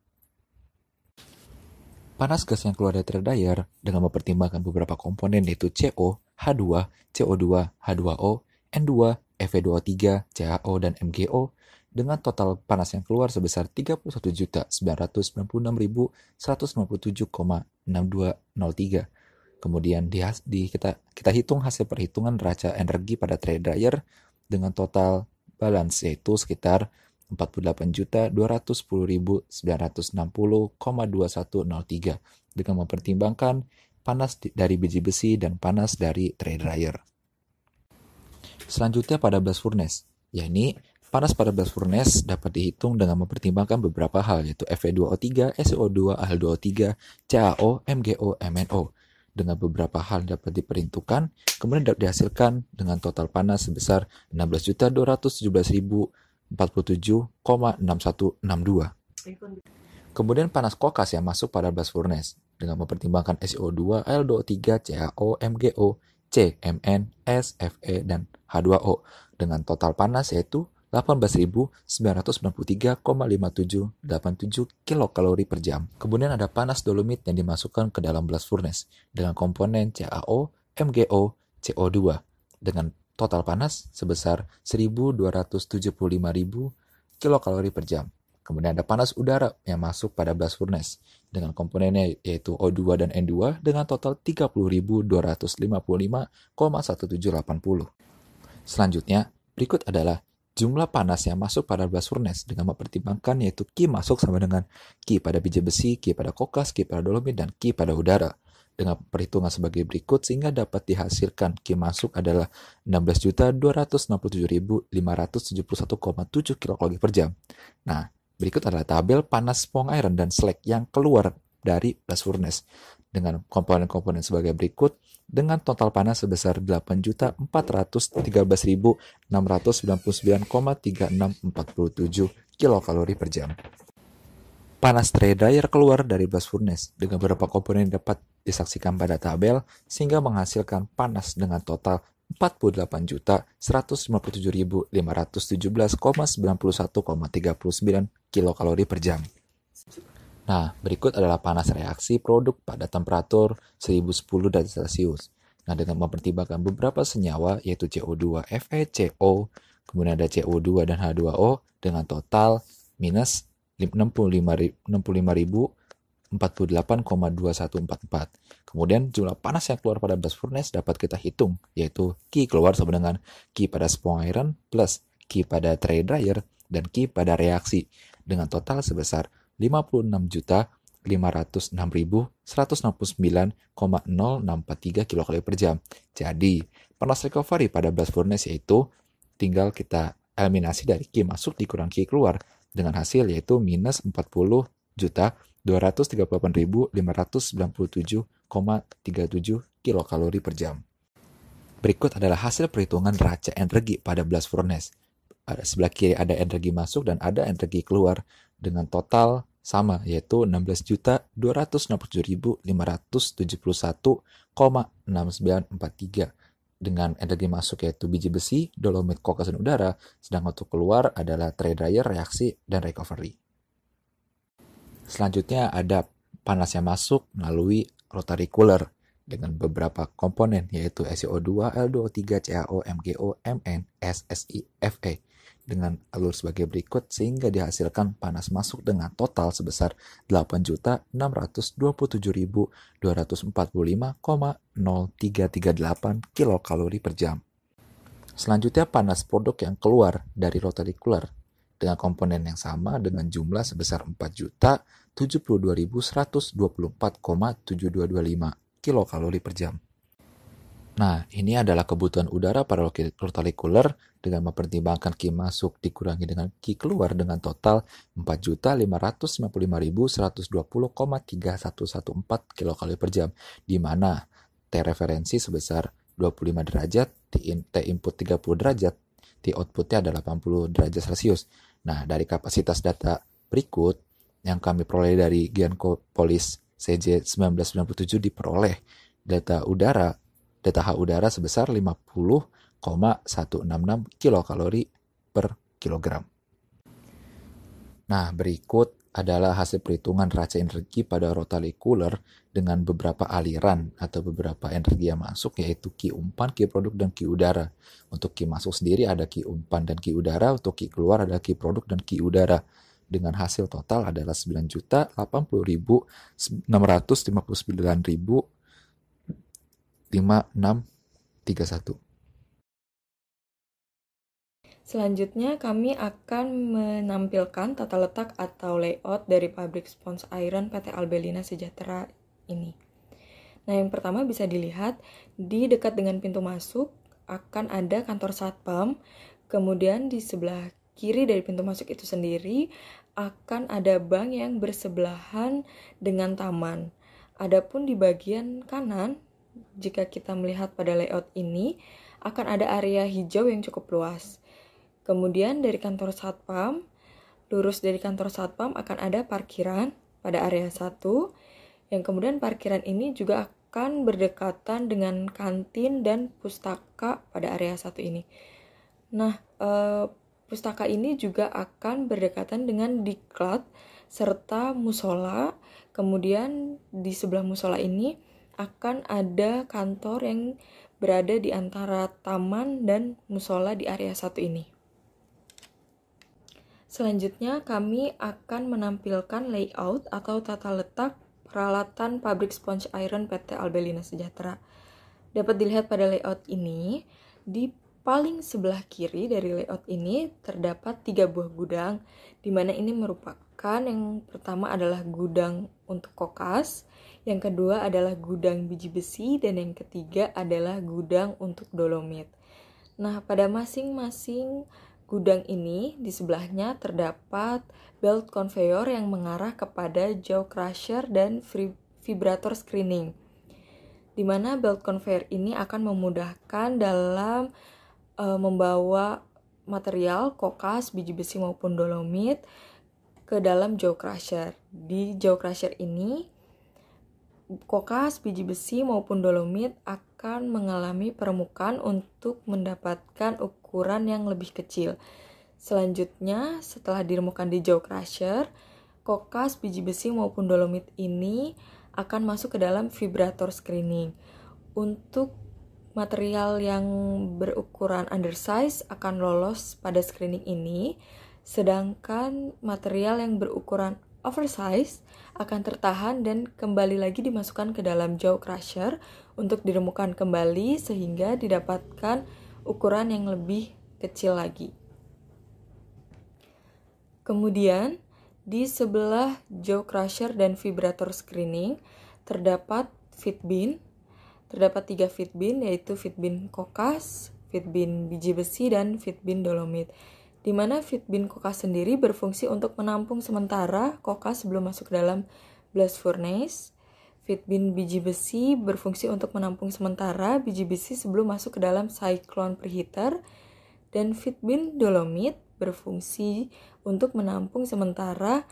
Panas gas yang keluar dari tray dryer dengan mempertimbangkan beberapa komponen yaitu CO, H2, CO2, H2O, N2, Fe2O3, CaO, dan MgO dengan total panas yang keluar sebesar 31.996.197,6203. Kemudian kita hitung hasil perhitungan neraca energi pada tray dryer dengan total balance yaitu sekitar 48.210.960,2103 dengan mempertimbangkan panas dari biji besi dan panas dari tray dryer. Selanjutnya pada blast furnace, yakni panas pada blast furnace dapat dihitung dengan mempertimbangkan beberapa hal yaitu Fe2O3, SiO2, Al2O3, CaO, MgO, MnO. Dengan beberapa hal dapat diperhitungkan, kemudian dapat dihasilkan dengan total panas sebesar 16.217.047,6162. Kemudian panas kokas yang masuk pada blast furnace dengan mempertimbangkan SiO2, Al2O3, CaO, MgO, C, Mn, S, Fe, dan H2O dengan total panas yaitu 18.993,5787 kilokalori per jam. Kemudian ada panas dolomit yang dimasukkan ke dalam blast furnace dengan komponen CaO, MgO, CO2 dengan total panas sebesar 1.275.000 kilokalori per jam. Kemudian ada panas udara yang masuk pada blast furnace dengan komponennya yaitu O2 dan N2 dengan total 30.255,1780. Selanjutnya, berikut adalah jumlah panas yang masuk pada blast furnace dengan mempertimbangkan yaitu Q masuk sama dengan Q pada biji besi, Q pada kokas, Q pada dolomit, dan Q pada udara dengan perhitungan sebagai berikut sehingga dapat dihasilkan Q masuk adalah 16.267.571,7 kcal per jam. Nah, berikut adalah tabel panas sponge iron dan slag yang keluar dari blast furnace dengan komponen-komponen sebagai berikut dengan total panas sebesar 8.413.699,3647 kilokalori per jam. Panas tray dryer keluar dari blast furnace dengan beberapa komponen yang dapat disaksikan pada tabel sehingga menghasilkan panas dengan total 48.517.517,91,39 kilokalori per jam. Nah, berikut adalah panas reaksi produk pada temperatur 1010 derajat Celcius. Nah, dengan mempertimbangkan beberapa senyawa yaitu CO2, Fe, CO, kemudian ada CO2 dan H2O dengan total minus 65.048,2144. Kemudian jumlah panas yang keluar pada blast furnace dapat kita hitung, yaitu Q keluar sama dengan Q pada sponge iron plus Q pada tray dryer dan Q pada reaksi dengan total sebesar 56.506.169,063 kcal per jam. Jadi, panas recovery pada blast furnace yaitu tinggal kita eliminasi dari Q masuk dikurang Q keluar dengan hasil yaitu minus 40.238.597,37 kilokalori per jam. Berikut adalah hasil perhitungan raca energi pada blast furnace. Pada sebelah kiri ada energi masuk dan ada energi keluar dengan total sama yaitu 16.289.571,6943 dengan energi masuk yaitu biji besi, dolomit, kokas, dan udara, sedangkan untuk keluar adalah tray dryer, reaksi, dan recovery. Selanjutnya ada panas yang masuk melalui rotary cooler dengan beberapa komponen yaitu SiO2, L2O3, CaO, MgO, Mn, SSI, Fe dengan alur sebagai berikut sehingga dihasilkan panas masuk dengan total sebesar 8.627.245,0338 kilokalori per jam. Selanjutnya panas produk yang keluar dari rotary cooler dengan komponen yang sama dengan jumlah sebesar 4.072.124,7225 kilokalori per jam. Nah, ini adalah kebutuhan udara pada rotary cooler dengan mempertimbangkan Q masuk dikurangi dengan Q keluar dengan total 4.555.120,3114 kcal per jam, di mana T referensi sebesar 25 derajat, T input 30 derajat, T outputnya adalah 80 derajat Celcius. Nah, dari kapasitas data berikut yang kami peroleh dari Giancopolis CJ 1997 diperoleh data H udara sebesar 50,166 kilokalori per kilogram. Nah, berikut adalah hasil perhitungan raca energi pada rotary cooler dengan beberapa aliran atau beberapa energi yang masuk yaitu Q umpan, Q produk, dan Q udara. Untuk Q masuk sendiri ada Q umpan dan Q udara, untuk Q keluar ada Q produk dan Q udara. Dengan hasil total adalah 9.080.659.5631. Selanjutnya kami akan menampilkan tata letak atau layout dari pabrik sponge iron PT Albelina Sejahtera ini. Nah, yang pertama bisa dilihat di dekat dengan pintu masuk akan ada kantor satpam, kemudian di sebelah kiri dari pintu masuk itu sendiri akan ada bank yang bersebelahan dengan taman. Adapun di bagian kanan, jika kita melihat pada layout ini, akan ada area hijau yang cukup luas. Kemudian dari kantor satpam, lurus dari kantor satpam akan ada parkiran pada area 1, yang kemudian parkiran ini juga akan berdekatan dengan kantin dan pustaka pada area 1 ini. Nah, pustaka ini juga akan berdekatan dengan diklat serta musola. Kemudian di sebelah musola ini akan ada kantor yang berada di antara taman dan musola di area 1 ini. Selanjutnya kami akan menampilkan layout atau tata letak peralatan pabrik sponge iron PT Albelina Sejahtera. Dapat dilihat pada layout ini, di paling sebelah kiri dari layout ini terdapat 3 buah gudang, di mana ini merupakan yang pertama adalah gudang untuk kokas, yang kedua adalah gudang biji besi, dan yang ketiga adalah gudang untuk dolomit. Nah, pada masing-masing gudang ini di sebelahnya terdapat belt conveyor yang mengarah kepada jaw crusher dan vibrator screening, di mana belt conveyor ini akan memudahkan dalam membawa material kokas, biji besi maupun dolomit ke dalam jaw crusher. Di jaw crusher ini, kokas, biji besi maupun dolomit akan mengalami peremukan untuk mendapatkan ukuran yang lebih kecil. Selanjutnya, setelah diremukan di jaw crusher, kokas, biji besi maupun dolomit ini akan masuk ke dalam vibrator screening. Untuk material yang berukuran undersize akan lolos pada screening ini, sedangkan material yang berukuran oversize akan tertahan dan kembali lagi dimasukkan ke dalam jaw crusher untuk diremukan kembali sehingga didapatkan ukuran yang lebih kecil lagi. Kemudian, di sebelah jaw crusher dan vibrator screening terdapat feed bin. Terdapat 3 feed bin, yaitu feed bin kokas, feed bin biji besi, dan feed bin dolomit. Di mana feed bin kokas sendiri berfungsi untuk menampung sementara kokas sebelum masuk ke dalam blast furnace. Feed bin biji besi berfungsi untuk menampung sementara biji besi sebelum masuk ke dalam cyclone preheater. Dan feed bin dolomit berfungsi untuk menampung sementara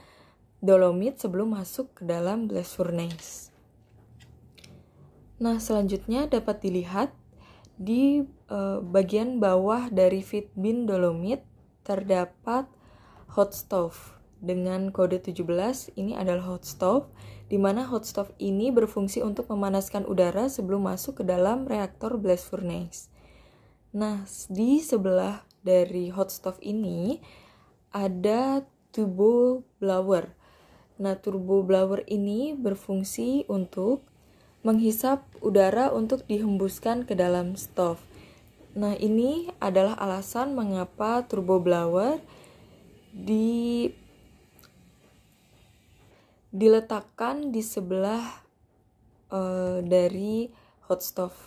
dolomit sebelum masuk ke dalam blast furnace. Nah, selanjutnya dapat dilihat di bagian bawah dari feed bin dolomit terdapat hot stove dengan kode 17. Ini adalah hot stove, di mana hot stove ini berfungsi untuk memanaskan udara sebelum masuk ke dalam reaktor blast furnace. Nah, di sebelah dari hot stove ini ada turbo blower. Nah, turbo blower ini berfungsi untuk menghisap udara untuk dihembuskan ke dalam stove. Nah, ini adalah alasan mengapa turbo blower diletakkan di sebelah dari hot stove.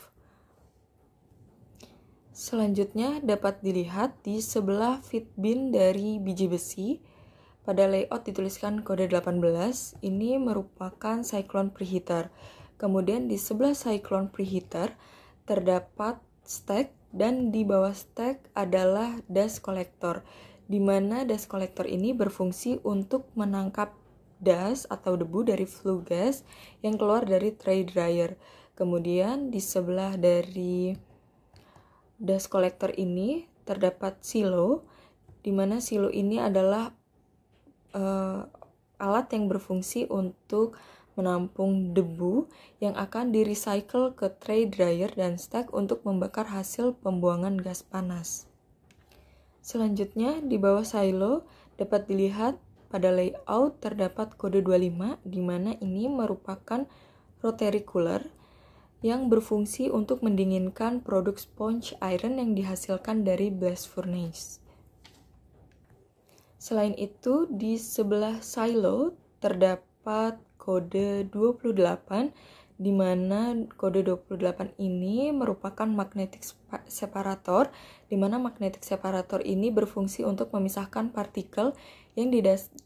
Selanjutnya dapat dilihat di sebelah feed bin dari biji besi. Pada layout dituliskan kode 18. Ini merupakan cyclone preheater. Kemudian di sebelah cyclone preheater terdapat stack, dan di bawah stack adalah dust collector, di mana dust collector ini berfungsi untuk menangkap dust atau debu dari flue gas yang keluar dari tray dryer. Kemudian di sebelah dari dust collector ini terdapat silo, di mana silo ini adalah alat yang berfungsi untuk menampung debu yang akan di-recycle ke tray dryer dan stack untuk membakar hasil pembuangan gas panas. Selanjutnya, di bawah silo dapat dilihat pada layout terdapat kode 25, di mana ini merupakan rotary cooler yang berfungsi untuk mendinginkan produk sponge iron yang dihasilkan dari blast furnace. Selain itu, di sebelah silo terdapat kode 28, di mana kode 28 ini merupakan magnetic separator, di mana magnetic separator ini berfungsi untuk memisahkan partikel yang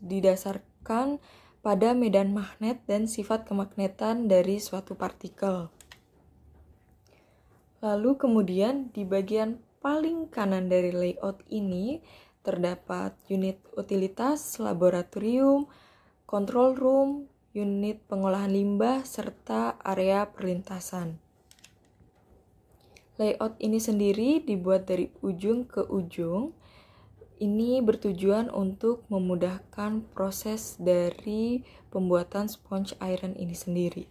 didasarkan pada medan magnet dan sifat kemagnetan dari suatu partikel. Lalu kemudian di bagian paling kanan dari layout ini terdapat unit utilitas, laboratorium, control room, unit pengolahan limbah, serta area perlintasan. Layout ini sendiri dibuat dari ujung ke ujung. Ini bertujuan untuk memudahkan proses dari pembuatan sponge iron ini sendiri.